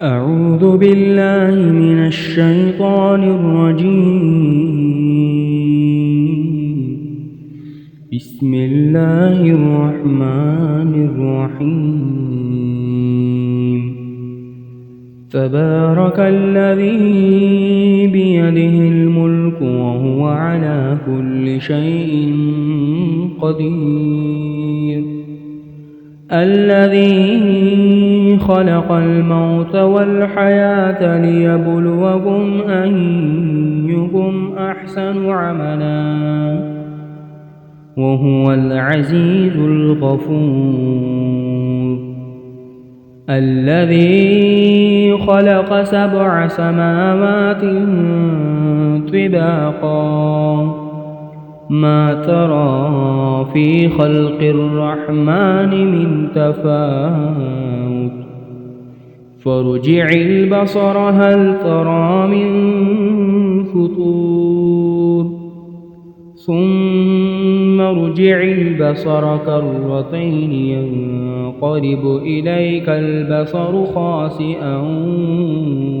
أعوذ بالله من الشيطان الرجيم. بسم الله الرحمن الرحيم. تبارك الذي بيده الملك وهو على كل شيء قدير. الذي خلق الموت والحياة ليبلوكم أيكم أحسن عملا وهو العزيز الغفور. الذي خلق 7 سماوات طباقا ما ترى في خلق الرحمن من تفاوت فارجع البصر هل ترى من فطور ثم ارجع البصر كرتين ينقلب إليك البصر خاسئا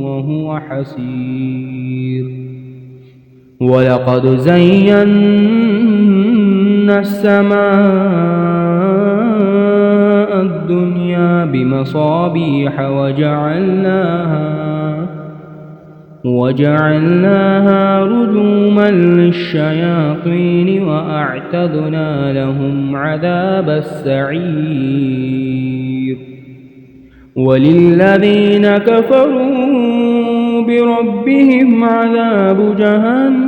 وهو حسير. ولقد زينا السماء الدنيا بمصابيح وجعلناها رجوما للشياطين وأعتدنا لهم عذاب السعير. وللذين كفروا بربهم عذاب جهنم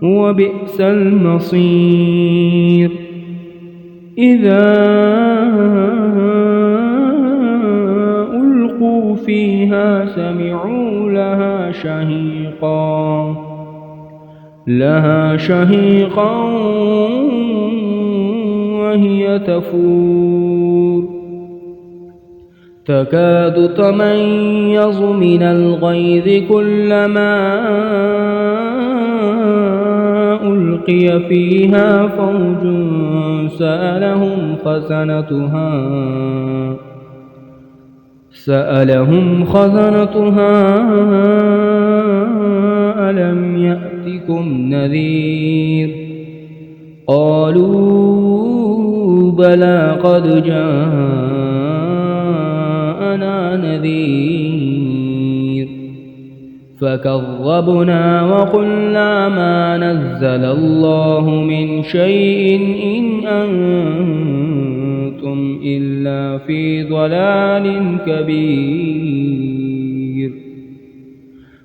وبئس المصير. إذا ألقوا فيها سمعوا لها شهيقا وهي تفور تكاد تميز من الغيظ كلما ألقي فيها فوج سألهم خزنتها ألم يأتكم نذير قالوا بلى قد جاءنا نذير فكذبنا وقلنا ما نزل الله من شيء إن أنتم إلا في ضلال كبير.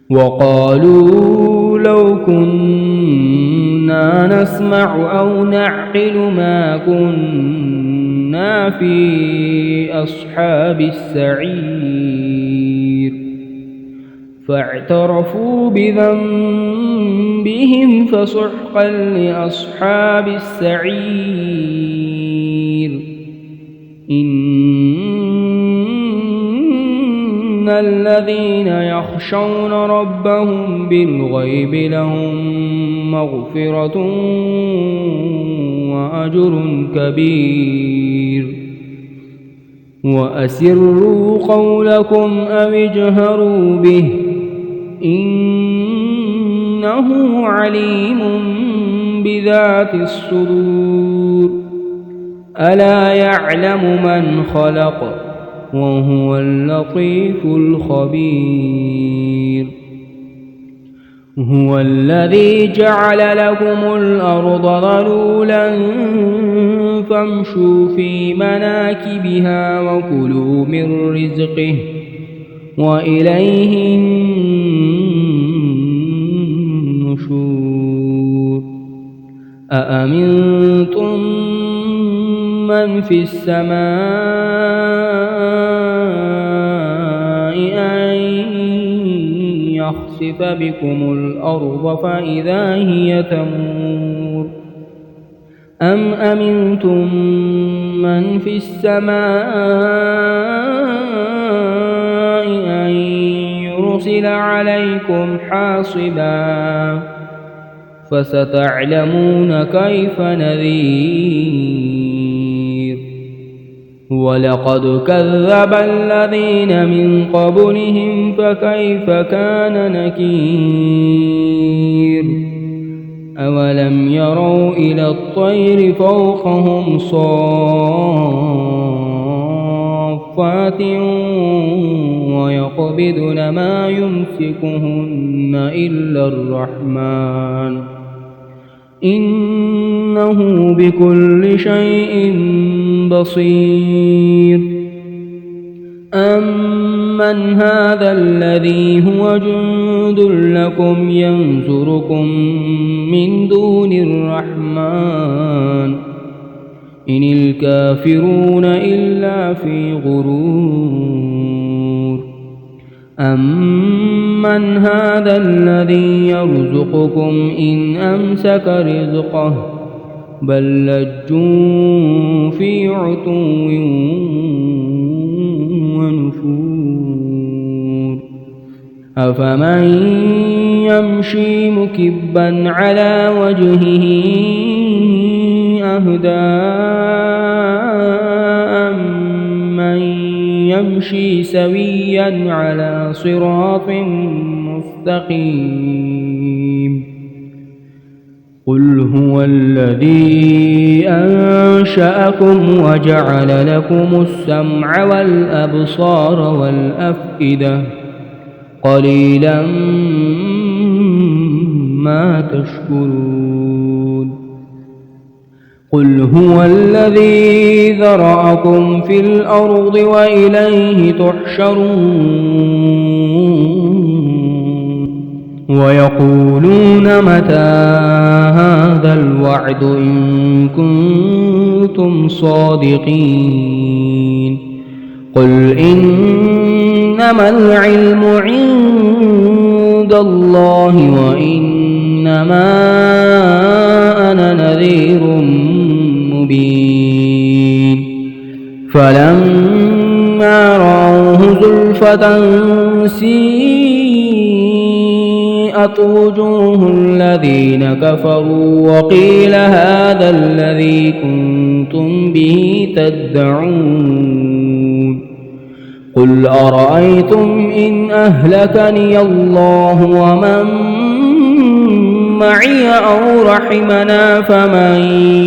وقالوا لو كنا نسمع أو نعقل ما كنا في أصحاب السعير فاعترفوا بذنبهم فسحقا لأصحاب السعير. إن الذين يخشون ربهم بالغيب لهم مغفرة وأجر كبير. وأسروا قولكم أو اجهروا به إنه عليم بذات الصدور. ألا يعلم من خلق وهو اللطيف الخبير. هو الذي جعل لكم الأرض ذلولا فامشوا في مناكبها وكلوا من رزقه وإليه النشور. أأمنتم من في السماء أن يخسف بكم الأرض فإذا هي تمور أم أمنتم من في السماء أن يرسل عليكم حاصبا فستعلمون كيف نذير. ولقد كذب الذين من قبلهم فكيف كان نكير أولم يروا إلى الطير فوقهم صافات ويقبضن ما يمسكهن إلا الرحمن إنه بكل شيء بصير أمن هذا الذي هو جند لكم ينصركم من دون الرحمن إن الكافرون إلا في غرور أمن هذا الذي يرزقكم إن أمسك رزقه بل لجوا في عتو ونفور أفمن يمشي مكبا على وجهه أهدى أمن يمشي سويا على صراط مستقيم قل هو الذي أنشأكم وجعل لكم السمع والأبصار والأفئدة قليلا ما تشكرون قل هو الذي ذرأكم في الأرض وإليه تحشرون ويقولون متى هذا الوعد إن كنتم صادقين قل إنما العلم عند الله وإنما أنا نذير مبين فلما رأوه زلفة سيئت وجوه الذين كفروا وقيل هذا الذي كنتم به تدعون قل أرأيتم إن أهلكني الله ومن معي أو رحمنا فمن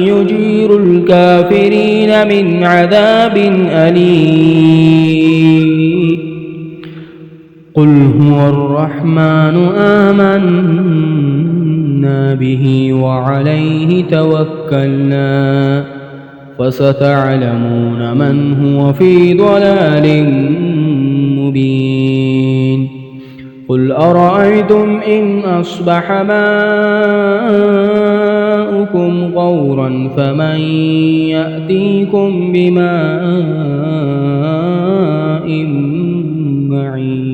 يجير الكافرين من عذاب أليم قل هو الرحمن آمنا به وعليه توكلنا فستعلمون من هو في ضلال مبين قل أرأيتم إن أصبح ماؤكم غورا فمن يأتيكم بماء معين